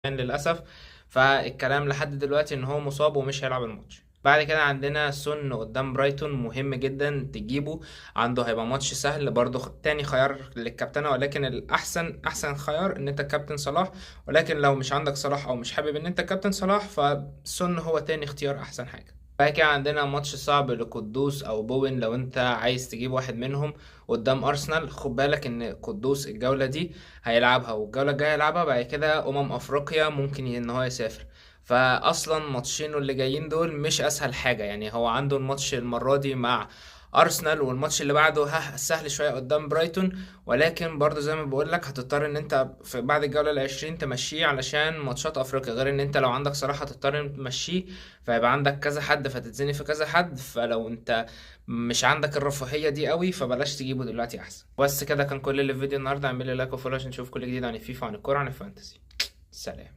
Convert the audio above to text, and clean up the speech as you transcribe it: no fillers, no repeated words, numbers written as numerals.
للأسف. فالكلام لحد دلوقتي ان هو مصاب ومش هيلعب الماتش. بعد كده عندنا سون قدام برايتون، مهم جدا تجيبه. عنده هيبقى ماتش سهل برضو، تاني خيار للكابتنة، ولكن الأحسن أحسن خيار إن أنت كابتن صلاح. ولكن لو مش عندك صلاح أو مش حابب إن أنت كابتن صلاح، فسون هو تاني اختيار أحسن حاجة. بعد كده عندنا ماتش صعب لقدوس أو بوين لو أنت عايز تجيب واحد منهم قدام أرسنال. خد بالك إن قدوس الجولة دي هيلعبها والجولة الجاية هيلعبها، بعد كده أفريقيا ممكن إن هو يسافر. فاصلا ماتشينه اللي جايين دول مش اسهل حاجه، يعني هو عنده الماتش المره دي مع ارسنال، والماتش اللي بعده سهل شويه قدام برايتون. ولكن برضو زي ما بقول لك هتضطر ان انت في بعد الجوله العشرين تمشيه علشان ماتشات افريقيا، غير ان انت لو عندك صراحه هتضطر تمشيه، فيبقى عندك كذا حد فتتزني في كذا حد. فلو انت مش عندك الرفاهيه دي قوي فبلاش تجيبه دلوقتي احسن. بس كده كان كل اللي في فيديو النهارده. اعمل لي لايك وفولو عشان نشوف كل جديد عن الفيفا وعن الكوره عن الفانتسي. سلام.